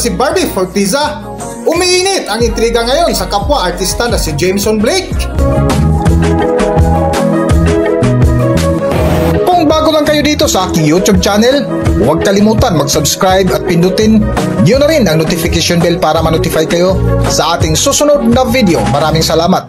si Barbie Forteza. Umiinit ang intriga ngayon sa kapwa artista na si Jameson Blake. Kung bago lang kayo dito sa aking YouTube channel, huwag kalimutan mag-subscribe at pindutin nyo na rin ang notification bell para ma-notify kayo sa ating susunod na video. Maraming salamat!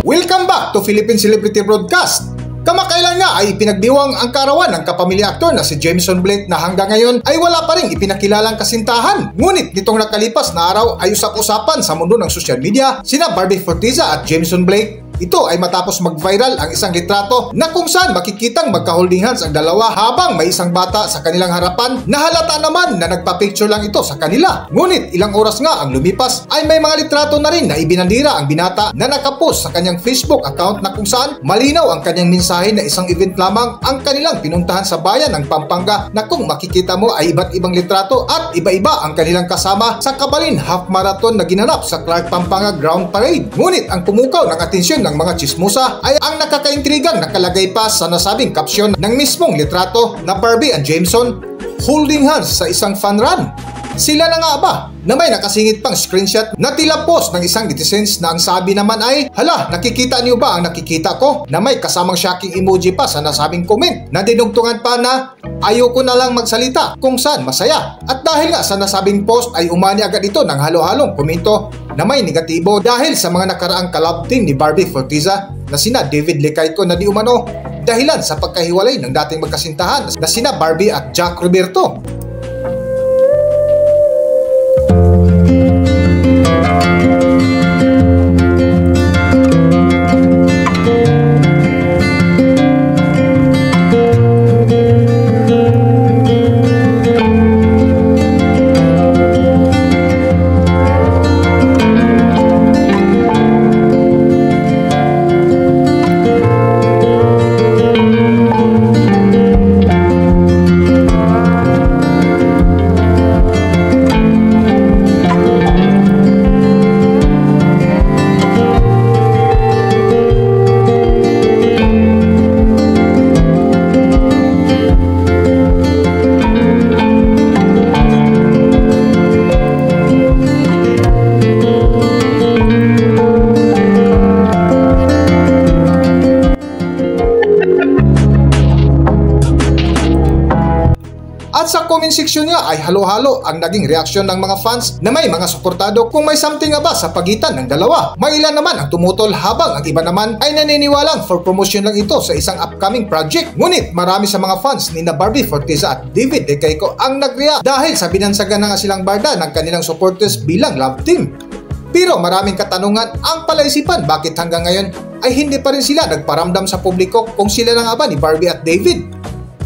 Welcome back to Philippine Celebrity Broadcast. Kamakailan nga ay ipinagdiwang ang kaarawan ng kapamilya aktor na si Jameson Blake na hanggang ngayon ay wala pa rin ipinakilalang kasintahan. Ngunit nitong nakalipas na araw ay usap-usapan sa mundo ng social media sina Barbie Forteza at Jameson Blake. Ito ay matapos mag-viral ang isang litrato na kung saan makikitang magka-holding hands ang dalawa habang may isang bata sa kanilang harapan na halata naman na nagpa-picture lang ito sa kanila. Ngunit ilang oras nga ang lumipas ay may mga litrato na rin na ibinandira ang binata na nakapost sa kanyang Facebook account na kung saan malinaw ang kanyang mensahe na isang event lamang ang kanilang pinuntahan sa bayan ng Pampanga na kung makikita mo ay iba't ibang litrato at iba-iba ang kanilang kasama sa Kabalin Half Marathon na ginanap sa Clark Pampanga Ground Parade. Ngunit ang pumukaw ng atensyon ng mga chismosa ay ang nakakaintrigang nakalagay pa sa nasabing caption ng mismong litrato na Barbie and Jameson holding hands sa isang fun run. Sila na nga ba na may nakasingit pang screenshot na tila post ng isang netizens na ang sabi naman ay, "Hala, nakikita niyo ba ang nakikita ko?" na may kasamang shocking emoji pa sa nasabing comment na dinugtungan pa na "Ayoko na lang magsalita kung saan masaya." At dahil nga sa nasabing post ay umani agad ito ng halo-halong komento na may negatibo dahil sa mga nakaraang collab team ni Barbie Forteza na sina David Licayco na di umano dahilan sa pagkahiwalay ng dating magkasintahan na sina Barbie at Jack Roberto. At sa comment section nga ay halo-halo ang naging reaksyon ng mga fans na may mga suportado kung may something nga ba sa pagitan ng dalawa. May ilan naman ang tumutol habang ang iba naman ay naniniwalang for promotion lang ito sa isang upcoming project. Ngunit marami sa mga fans ni na Barbie Forteza at David Licayco ang nag-react dahil sa binansagan na nga silang barda ng kanilang supporters bilang love team. Pero maraming katanungan ang palaisipan bakit hanggang ngayon ay hindi pa rin sila nagparamdam sa publiko kung sila na nga ba ni Barbie at David.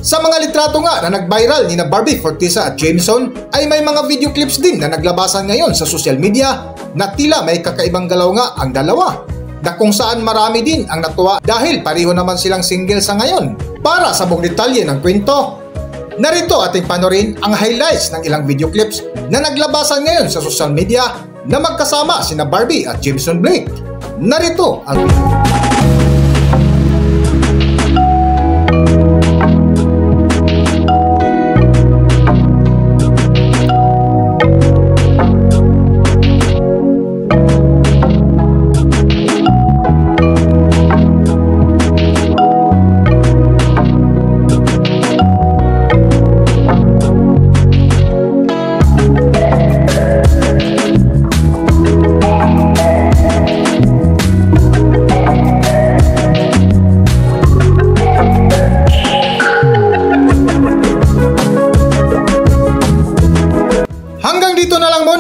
Sa mga litrato nga na nag-viral ni na Barbie Forteza at Jameson ay may mga video clips din na naglabasan ngayon sa social media na tila may kakaibang galaw nga ang dalawa na kung saan marami din ang natuwa dahil pareho naman silang single sa ngayon. Para sa buong detalye ng kwento, narito ating panorin ang highlights ng ilang video clips na naglabasan ngayon sa social media na magkasama sina Barbie at Jameson Blake. Narito ang video.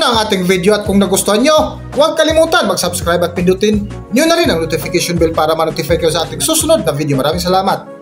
Ang ating video at kung nagustuhan nyo, huwag kalimutan mag-subscribe at pindutin nyo na rin ang notification bell para ma-notify kayo sa ating susunod na video. Maraming salamat!